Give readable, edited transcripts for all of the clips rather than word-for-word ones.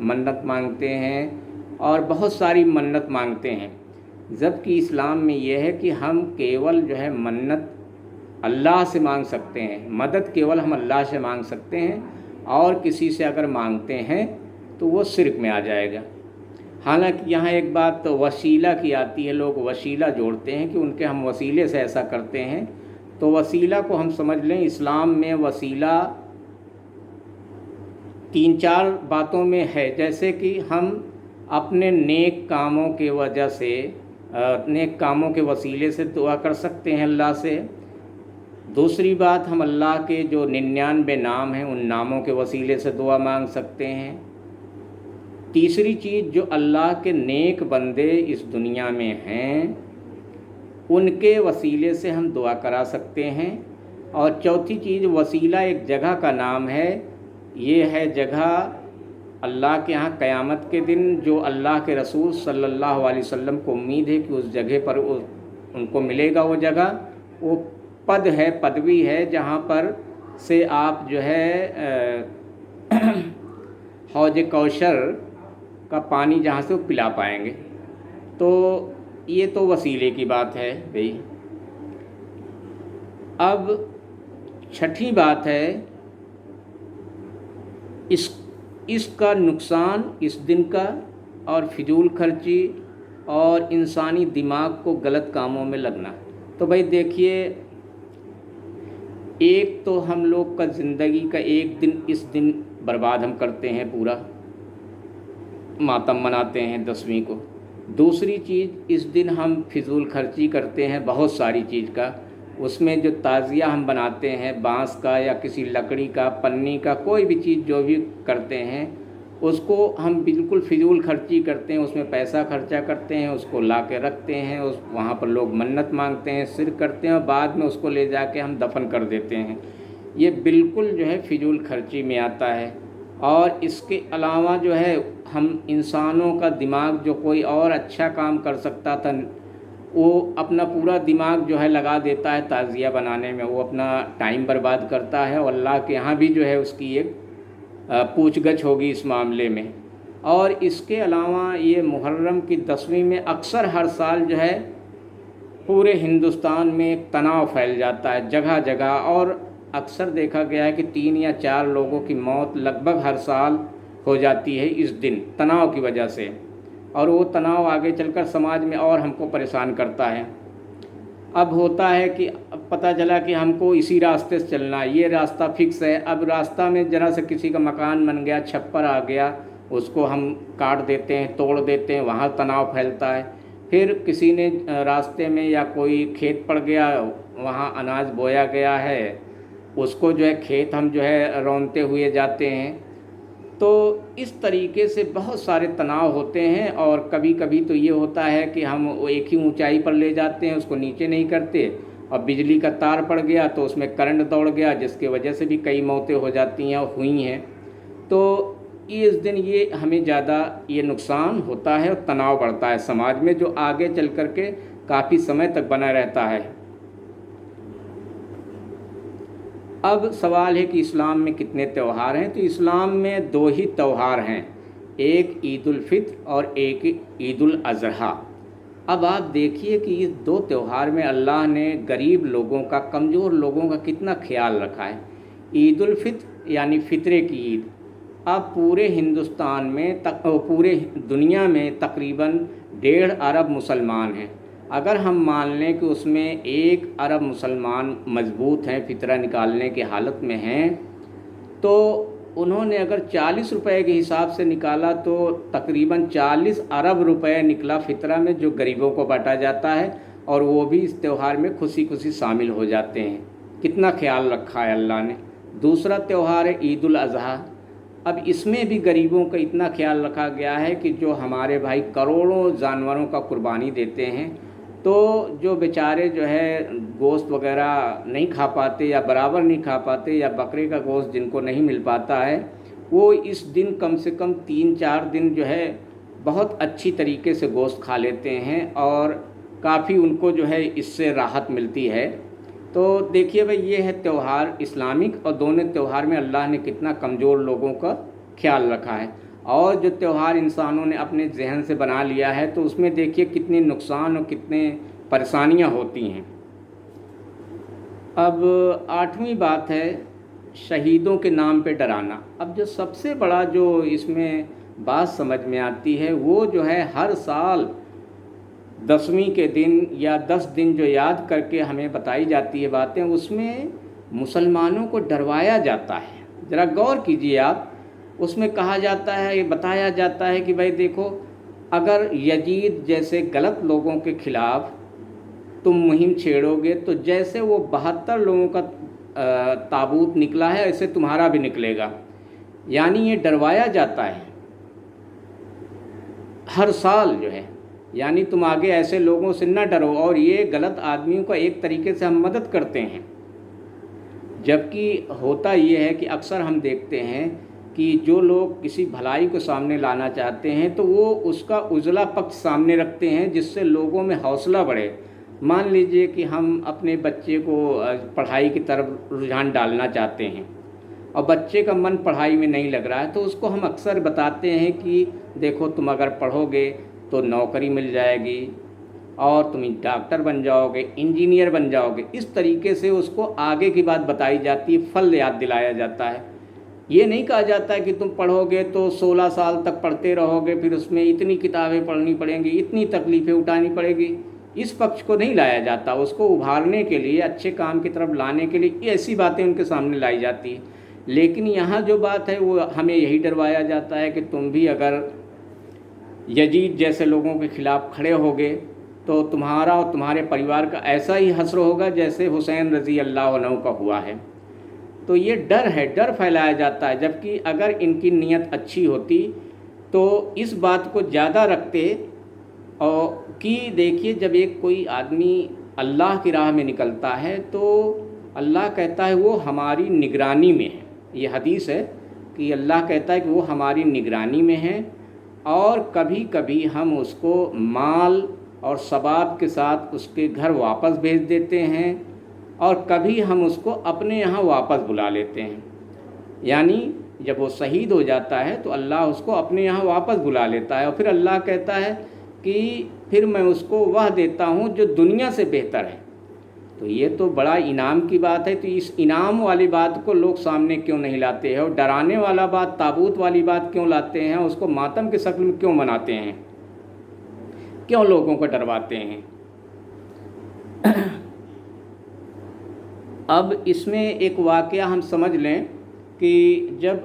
منت مانگتے ہیں اور بہت ساری منت مانگتے ہیں، جبکہ اسلام میں یہ ہے کہ ہم کیول جو ہے منت اللہ سے مانگ سکتے ہیں، مدد کیول ہم اللہ سے مانگ سکتے ہیں، اور کسی سے اگر مانگتے ہیں تو وہ شرک میں آ جائے گا۔ حالانکہ یہاں ایک بات وسیلہ کی آتی ہے، لوگ وسیلہ جوڑتے ہیں کہ ان کے ہم وسیلے سے ایسا کرتے ہیں، تو وسیلہ کو ہم سمجھ لیں، اسلام میں وسیلہ 3-4 باتوں میں ہے، جیسے کہ ہم اپنے نیک کاموں کی وجہ سے، نیک کاموں کے وسیلے سے دعا کر سکتے ہیں اللہ سے۔ دوسری بات، ہم اللہ کے جو 99 نام ہیں ان ناموں کے وسیلے سے دعا مانگ سکتے ہیں۔ تیسری چیز، جو اللہ کے نیک بندے اس دنیا میں ہیں ان کے وسیلے سے ہم دعا کرا سکتے ہیں۔ اور چوتھی چیز، وسیلہ ایک جگہ کا نام ہے، یہ ہے جگہ اللہ کے ہاں قیامت کے دن جو اللہ کے رسول صلی اللہ علیہ وسلم کو امید ہے کہ اس جگہ پر ان کو ملے گا، وہ جگہ وہ پد ہے، پدوی ہے، جہاں پر سے آپ جو ہے حوض کوثر کا پانی جہاں سے وہ پلا پائیں گے۔ تو یہ تو وسیلے کی بات ہے بھئی۔ اب چھٹی بات ہے اس کا نقصان اس دن کا، اور فضول خرچی اور انسانی دماغ کو غلط کاموں میں لگنا۔ تو بھئی دیکھیے، ایک تو ہم لوگ کا زندگی کا ایک دن اس دن برباد ہم کرتے ہیں، پورا ماتم مناتے ہیں 10ویں کو۔ دوسری چیز، اس دن ہم فضول خرچی کرتے ہیں بہت ساری چیز کا، اس میں جو تعزیہ ہم بناتے ہیں بانس کا یا کسی لکڑی کا، پنی کا، کوئی بھی چیز جو بھی کرتے ہیں اس کو ہم بالکل فضول خرچی کرتے ہیں، اس میں پیسہ خرچہ کرتے ہیں، اس کو لا کے رکھتے ہیں، وہاں پر لوگ منت مانگتے ہیں، شرک کرتے ہیں، اور بعد میں اس کو لے جا کے ہم دفن کر دیتے ہیں۔ یہ بالکل جو ہے فضول خرچی میں آتا ہے۔ اور اس کے علاوہ جو ہے ہم انسانوں کا دماغ، جو کوئی اور اچھا کام کر سکتا تھا وہ اپنا پورا دماغ جو ہے لگا دیتا ہے تعزیہ بنانے میں، وہ اپنا ٹائم برباد کرتا ہے، اور اللہ کے ہاں بھی جو ہے اس کی ایک پوچھ گچھ ہوگی اس معاملے میں۔ اور اس کے علاوہ یہ محرم کی 10ویں میں اکثر ہر سال جو ہے پورے ہندوستان میں ایک تناؤ پھیل جاتا ہے جگہ جگہ، اور اکثر دیکھا گیا ہے کہ 3 یا 4 لوگوں کی موت لگ بھگ ہر سال ہو جاتی ہے اس دن تناؤ کی وجہ سے، اور وہ تناؤ آگے چل کر سماج میں اور ہم کو پریشان کرتا ہے۔ اب ہوتا ہے کہ اب پتہ چلا کہ ہم کو اسی راستے سے چلنا ہے، یہ راستہ فکس ہے، اب راستہ میں ذرا سے کسی کا مکان بن گیا، چھپر آ گیا، اس کو ہم کاٹ دیتے ہیں، توڑ دیتے ہیں، وہاں تناؤ پھیلتا ہے۔ پھر کسی نے راستے میں یا کوئی کھیت پڑ گیا، وہاں اناج بویا گیا ہے، اس کو جو ہے کھیت ہم جو ہے رونتے ہوئے جاتے ہیں۔ تو اس طریقے سے بہت سارے تناؤ ہوتے ہیں، اور کبھی کبھی تو یہ ہوتا ہے کہ ہم ایک ہی اونچائی پر لے جاتے ہیں، اس کو نیچے نہیں کرتے، اور بجلی کا تار پڑ گیا تو اس میں کرنٹ دوڑ گیا، جس کی وجہ سے بھی کئی موتیں ہو جاتی ہیں اور ہوئی ہیں۔ تو اس دن یہ ہمیں زیادہ یہ نقصان ہوتا ہے اور تناؤ بڑھتا ہے سماج میں، جو آگے چل کر کے کافی سمے تک بنا رہتا ہے۔ اب سوال ہے کہ اسلام میں کتنے تہوار ہیں؟ تو اسلام میں 2 ہی تہوار ہیں، ایک عید الفطر اور ایک عید الاضحیٰ۔ اب آپ دیکھیے کہ اس 2 تہوار میں اللہ نے غریب لوگوں کا، کمزور لوگوں کا کتنا خیال رکھا ہے۔ عید الفطر یعنی فطرے کی عید، اب پورے ہندوستان میں، پورے دنیا میں تقریباً 1.5 ارب مسلمان ہیں۔ اگر ہم مان لیں کہ اس میں 1 ارب مسلمان مضبوط ہیں، فطرہ نکالنے کی حالت میں ہیں، تو انہوں نے اگر 40 روپے کے حساب سے نکالا تو تقریباً 40 ارب روپے نکلا فطرہ میں، جو غریبوں کو بانٹا جاتا ہے، اور وہ بھی اس تہوار میں خوشی خوشی شامل ہو جاتے ہیں۔ کتنا خیال رکھا ہے اللہ نے۔ دوسرا تہوار ہے عید الاضحیٰ۔ اب اس میں بھی غریبوں کا اتنا خیال رکھا گیا ہے کہ جو ہمارے بھائی کروڑوں جانوروں کا قربانی دیتے ہیں، تو جو بیچارے جو ہے گوشت وغیرہ نہیں کھا پاتے یا برابر نہیں کھا پاتے، یا بکرے کا گوشت جن کو نہیں مل پاتا ہے، وہ اس دن کم سے کم 3-4 دن جو ہے بہت اچھی طریقے سے گوشت کھا لیتے ہیں، اور کافی ان کو جو ہے اس سے راحت ملتی ہے۔ تو دیکھیے بھائی یہ ہے تہوار اسلامک، اور دونوں تہوار میں اللہ نے کتنا کمزور لوگوں کا خیال رکھا ہے، اور جو تہوار انسانوں نے اپنے ذہن سے بنا لیا ہے تو اس میں دیکھیے کتنے نقصان اور کتنے پریشانیاں ہوتی ہیں۔ اب 8ویں بات ہے شہیدوں کے نام پہ ڈرانا۔ اب جو سب سے بڑا جو اس میں بات سمجھ میں آتی ہے وہ جو ہے ہر سال 10ویں کے دن یا 10 دن جو یاد کر کے ہمیں بتائی جاتی ہے باتیں، اس میں مسلمانوں کو ڈروایا جاتا ہے۔ ذرا غور کیجئے آپ، اس میں کہا جاتا ہے، یہ بتایا جاتا ہے کہ بھائی دیکھو، اگر یزید جیسے غلط لوگوں کے خلاف تم مہم چھیڑو گے تو جیسے وہ 72 لوگوں کا تابوت نکلا ہے ایسے تمہارا بھی نکلے گا۔ یعنی یہ ڈروایا جاتا ہے ہر سال جو ہے، یعنی تم آگے ایسے لوگوں سے نہ ڈرو، اور یہ غلط آدمیوں کا ایک طریقے سے ہم مدد کرتے ہیں۔ جبکہ ہوتا یہ ہے کہ اکثر ہم دیکھتے ہیں کہ جو لوگ کسی بھلائی کو سامنے لانا چاہتے ہیں تو وہ اس کا اجلا پکش سامنے رکھتے ہیں جس سے لوگوں میں حوصلہ بڑھے۔ مان لیجئے کہ ہم اپنے بچے کو پڑھائی کی طرف رجحان ڈالنا چاہتے ہیں اور بچے کا من پڑھائی میں نہیں لگ رہا ہے، تو اس کو ہم اکثر بتاتے ہیں کہ دیکھو تم اگر پڑھو گے تو نوکری مل جائے گی اور تم ڈاکٹر بن جاؤ گے، انجینئر بن جاؤ گے۔ اس طریقے سے اس کو آگے کی بات بتائی جاتی ہے، پھل یاد دلایا جاتا ہے۔ یہ نہیں کہا جاتا ہے کہ تم پڑھو گے تو 16 سال تک پڑھتے رہو گے، پھر اس میں اتنی کتابیں پڑھنی پڑیں گی، اتنی تکلیفیں اٹھانی پڑے گی۔ اس پکش کو نہیں لایا جاتا، اس کو ابھارنے کے لیے، اچھے کام کی طرف لانے کے لیے ایسی باتیں ان کے سامنے لائی جاتی ہیں۔ لیکن یہاں جو بات ہے وہ ہمیں یہی ڈروایا جاتا ہے کہ تم بھی اگر یزید جیسے لوگوں کے خلاف کھڑے ہوگے تو تمہارا اور تمہارے پریوار کا ایسا ہی حشر ہوگا جیسے حسین رضی اللہ عنہ کا ہوا ہے۔ تو یہ ڈر ہے، ڈر پھیلایا جاتا ہے، جبکہ اگر ان کی نیت اچھی ہوتی تو اس بات کو زیادہ رکھتے، اور کہ دیکھیے جب ایک کوئی آدمی اللہ کی راہ میں نکلتا ہے تو اللہ کہتا ہے وہ ہماری نگرانی میں ہے۔ یہ حدیث ہے کہ اللہ کہتا ہے کہ وہ ہماری نگرانی میں ہے، اور کبھی کبھی ہم اس کو مال اور ثواب کے ساتھ اس کے گھر واپس بھیج دیتے ہیں، اور کبھی ہم اس کو اپنے یہاں واپس بلا لیتے ہیں۔ یعنی جب وہ شہید ہو جاتا ہے تو اللہ اس کو اپنے یہاں واپس بلا لیتا ہے، اور پھر اللہ کہتا ہے کہ پھر میں اس کو وہ دیتا ہوں جو دنیا سے بہتر ہے۔ تو یہ تو بڑا انعام کی بات ہے، تو اس انعام والی بات کو لوگ سامنے کیوں نہیں لاتے ہیں، اور ڈرانے والا بات، تابوت والی بات کیوں لاتے ہیں، اس کو ماتم کے شکل میں کیوں مناتے ہیں، کیوں لوگوں کو ڈرواتے ہیں۔ اب اس میں ایک واقعہ ہم سمجھ لیں کہ جب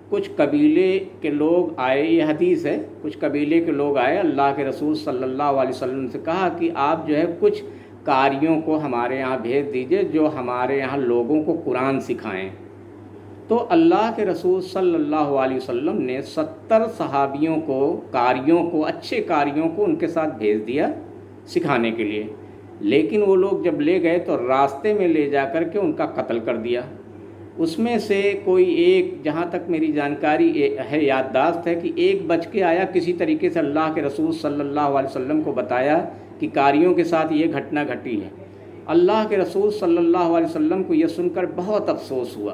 کچھ قبیلے کے لوگ آئے، یہ حدیث ہے، کچھ قبیلے کے لوگ آئے اللہ کے رسول صلی اللہ علیہ وسلم سے، کہا کہ آپ جو ہے کچھ قاریوں کو ہمارے یہاں بھیج دیجئے جو ہمارے یہاں لوگوں کو قرآن سکھائیں۔ تو اللہ کے رسول صلی اللہ علیہ وسلم نے 70 صحابیوں کو، قاریوں کو، اچھے قاریوں کو ان کے ساتھ بھیج دیا سکھانے کے لیے، لیکن وہ لوگ جب لے گئے تو راستے میں لے جا کر کے ان کا قتل کر دیا۔ اس میں سے کوئی ایک، جہاں تک میری جانکاری ہے، یادداشت ہے کہ ایک بچ کے آیا، کسی طریقے سے اللہ کے رسول صلی اللہ علیہ وسلم کو بتایا کہ قاریوں کے ساتھ یہ گھٹنا گھٹی ہے۔ اللہ کے رسول صلی اللہ علیہ وسلم کو یہ سن کر بہت افسوس ہوا،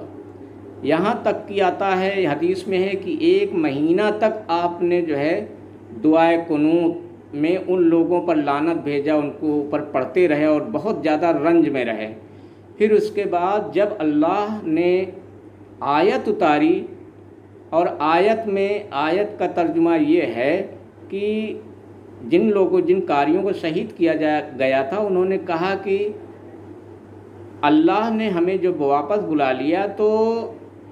یہاں تک کہ آتا ہے حدیث میں ہے کہ 1 مہینہ تک آپ نے جو ہے دعائے قنوت میں ان لوگوں پر لعنت بھیجا، ان کو اوپر پڑھتے رہے اور بہت زیادہ رنج میں رہے۔ پھر اس کے بعد جب اللہ نے آیت اتاری، اور آیت کا ترجمہ یہ ہے کہ جن لوگوں، جن قاریوں کو شہید کیا گیا تھا، انہوں نے کہا کہ اللہ نے ہمیں جو واپس بلا لیا تو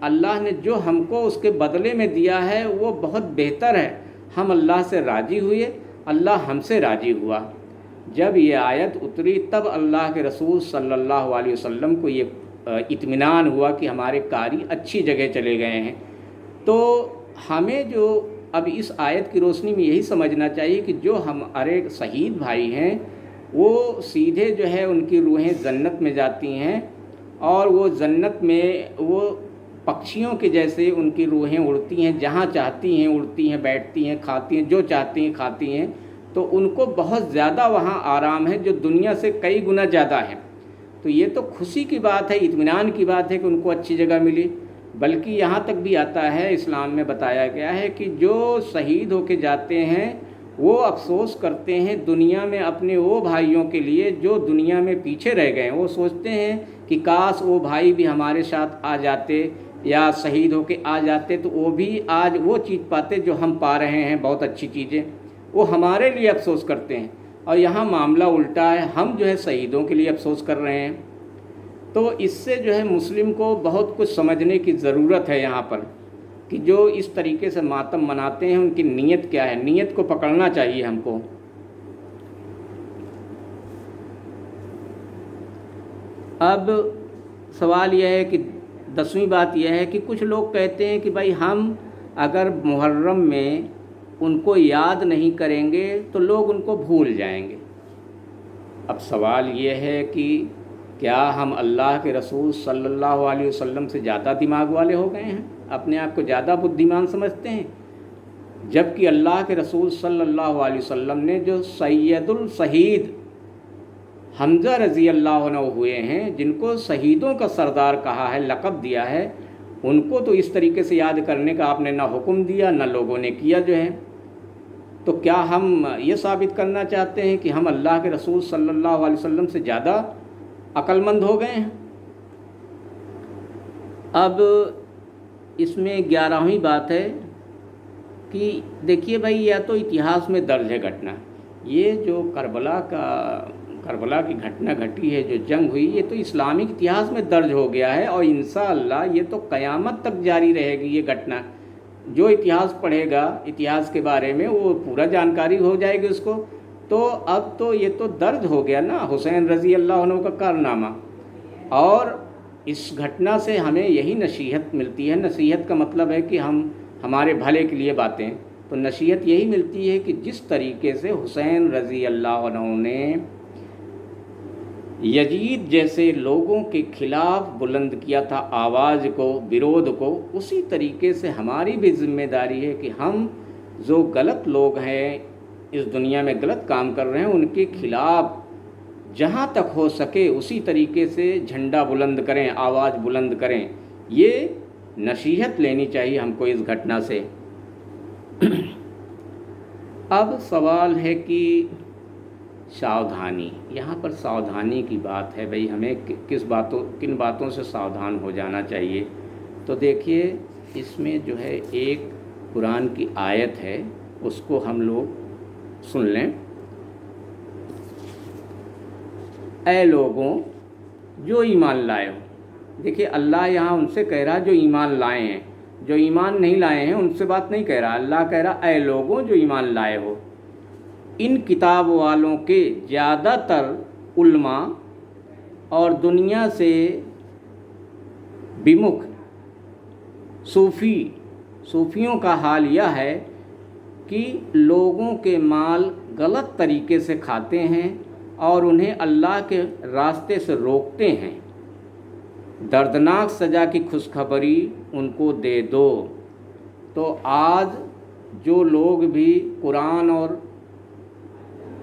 اللہ نے جو ہم کو اس کے بدلے میں دیا ہے وہ بہت بہتر ہے، ہم اللہ سے راضی ہوئے، اللہ ہم سے راضی ہوا۔ جب یہ آیت اتری تب اللہ کے رسول صلی اللہ علیہ وسلم کو یہ اطمینان ہوا کہ ہمارے قاری اچھی جگہ چلے گئے ہیں۔ تو ہمیں جو اب اس آیت کی روشنی میں یہی سمجھنا چاہیے کہ جو ہمارے شہید بھائی ہیں وہ سیدھے جو ہے ان کی روحیں جنت میں جاتی ہیں، اور وہ جنت میں وہ پکشیوں کے جیسے ان کی روحیں اڑتی ہیں، جہاں چاہتی ہیں اڑتی ہیں، بیٹھتی ہیں، کھاتی ہیں، جو چاہتی ہیں کھاتی ہیں۔ تو ان کو بہت زیادہ وہاں آرام ہے جو دنیا سے کئی گنا زیادہ ہے۔ تو یہ تو خوشی کی بات ہے، اطمینان کی بات ہے کہ ان کو اچھی جگہ ملی۔ بلکہ یہاں تک بھی آتا ہے، اسلام میں بتایا گیا ہے کہ جو شہید ہو کے جاتے ہیں وہ افسوس کرتے ہیں دنیا میں اپنے وہ بھائیوں کے لیے جو دنیا میں پیچھے رہ گئے ہیں۔ وہ سوچتے ہیں کہ کاش وہ بھائی بھی ہمارے ساتھ آ جاتے یا شہید ہو کے آ جاتے تو وہ بھی آج وہ چیز پاتے جو ہم پا رہے ہیں، بہت اچھی چیزیں۔ وہ ہمارے لیے افسوس کرتے ہیں، اور یہاں معاملہ الٹا ہے، ہم جو ہے شہیدوں کے لیے افسوس کر رہے ہیں۔ تو اس سے جو ہے مسلم کو بہت کچھ سمجھنے کی ضرورت ہے یہاں پر، کہ جو اس طریقے سے ماتم مناتے ہیں ان کی نیت کیا ہے، نیت کو پکڑنا چاہیے ہم کو۔ اب سوال یہ ہے کہ 10ویں بات یہ ہے کہ کچھ لوگ کہتے ہیں کہ بھائی ہم اگر محرم میں ان کو یاد نہیں کریں گے تو لوگ ان کو بھول جائیں گے۔ اب سوال یہ ہے کہ کیا ہم اللہ کے رسول صلی اللہ علیہ وسلم سے زیادہ دماغ والے ہو گئے ہیں، اپنے آپ کو زیادہ بدھیمان سمجھتے ہیں؟ جبکہ اللہ کے رسول صلی اللہ علیہ وسلم نے جو سید الشہید حمزہ رضی اللہ عنہ ہوئے ہیں، جن کو شہیدوں کا سردار کہا ہے، لقب دیا ہے، ان کو تو اس طریقے سے یاد کرنے کا آپ نے نہ حکم دیا نہ لوگوں نے کیا جو ہے۔ تو کیا ہم یہ ثابت کرنا چاہتے ہیں کہ ہم اللہ کے رسول صلی اللہ علیہ وسلم سے زیادہ عقل مند ہو گئے ہیں؟ اب اس میں 11ویں بات ہے کہ دیکھیے بھائی، یا تو اتہاس میں درج ہے گھٹنا، یہ جو کربلا کی گھٹنا گھٹی ہے، جو جنگ ہوئی، یہ تو اسلامی اتہاس میں درج ہو گیا ہے، اور انشاءاللہ یہ تو قیامت تک جاری رہے گی یہ گھٹنا۔ جو اتہاس پڑھے گا اتہاس کے بارے میں وہ پورا جانکاری ہو جائے گی اس کو۔ تو اب تو یہ تو درج ہو گیا نا حسین رضی اللہ عنہ کا کارنامہ، اور اس گھٹنا سے ہمیں یہی نصیحت ملتی ہے۔ نصیحت کا مطلب ہے کہ ہمارے بھلے کے لیے باتیں، تو نصیحت یہی ملتی ہے کہ جس طریقے سے حسین رضی اللہ عنہ نے یزید جیسے لوگوں کے خلاف بلند کیا تھا آواز کو، برود کو، اسی طریقے سے ہماری بھی ذمہ داری ہے کہ ہم جو غلط لوگ ہیں، اس دنیا میں غلط کام کر رہے ہیں، ان کے خلاف جہاں تک ہو سکے اسی طریقے سے جھنڈا بلند کریں، آواز بلند کریں۔ یہ نصیحت لینی چاہیے ہم کو اس گھٹنا سے۔ اب سوال ہے کہ ساودھانی، یہاں پر ساودھانی کی بات ہے، بھئی ہمیں کن باتوں سے ساودھان ہو جانا چاہیے۔ تو دیکھیے اس میں جو ہے ایک قرآن کی آیت ہے، اس کو ہم لوگ سن لیں۔ اے لوگوں جو ایمان لائے ہو، دیکھیے اللہ یہاں ان سے کہہ رہا جو ایمان لائے ہیں، جو ایمان نہیں لائے ہیں ان سے بات نہیں کہہ رہا، اللہ کہہ رہا اے لوگوں جو ایمان لائے ہو، ان کتاب والوں کے زیادہ تر علماء اور دنیا سے بمکھ صوفیوں کا حال یہ ہے کہ لوگوں کے مال غلط طریقے سے کھاتے ہیں اور انہیں اللہ کے راستے سے روکتے ہیں۔ دردناک سزا کی خوشخبری ان کو دے دو۔ تو آج جو لوگ بھی قرآن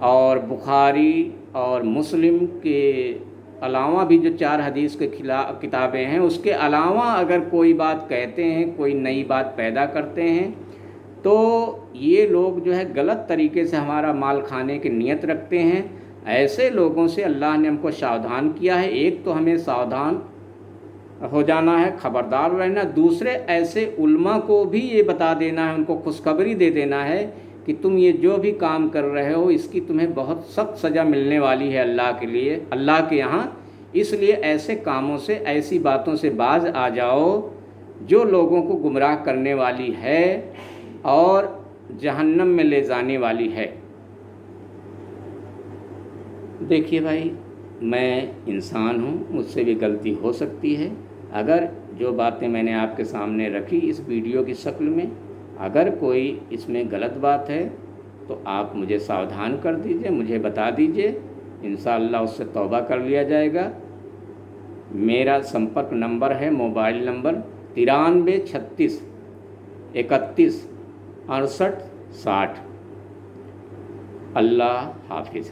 اور بخاری اور مسلم کے علاوہ بھی جو 4 حدیث کے خلاف کتابیں ہیں، اس کے علاوہ اگر کوئی بات کہتے ہیں، کوئی نئی بات پیدا کرتے ہیں، تو یہ لوگ جو ہے غلط طریقے سے ہمارا مال کھانے کی نیت رکھتے ہیں۔ ایسے لوگوں سے اللہ نے ہم کو ساودھان کیا ہے۔ ایک تو ہمیں ساودھان ہو جانا ہے، خبردار رہنا، دوسرے ایسے علماء کو بھی یہ بتا دینا ہے، ان کو خوشخبری دے دینا ہے کہ تم یہ جو بھی کام کر رہے ہو اس کی تمہیں بہت سخت سزا ملنے والی ہے اللہ کے یہاں۔ اس لیے ایسے کاموں سے، ایسی باتوں سے باز آ جاؤ جو لوگوں کو گمراہ کرنے والی ہے اور جہنم میں لے جانے والی ہے۔ دیکھیے بھائی، میں انسان ہوں، مجھ سے بھی غلطی ہو سکتی ہے۔ اگر جو باتیں میں نے آپ کے سامنے رکھی اس ویڈیو کی شکل میں، اگر کوئی اس میں غلط بات ہے تو آپ مجھے ساودھان کر دیجئے، مجھے بتا دیجئے، انشاءاللہ اس سے توبہ کر لیا جائے گا۔ میرا سمپرک نمبر ہے، موبائل نمبر 93 36 31 68 60۔ اللہ حافظ۔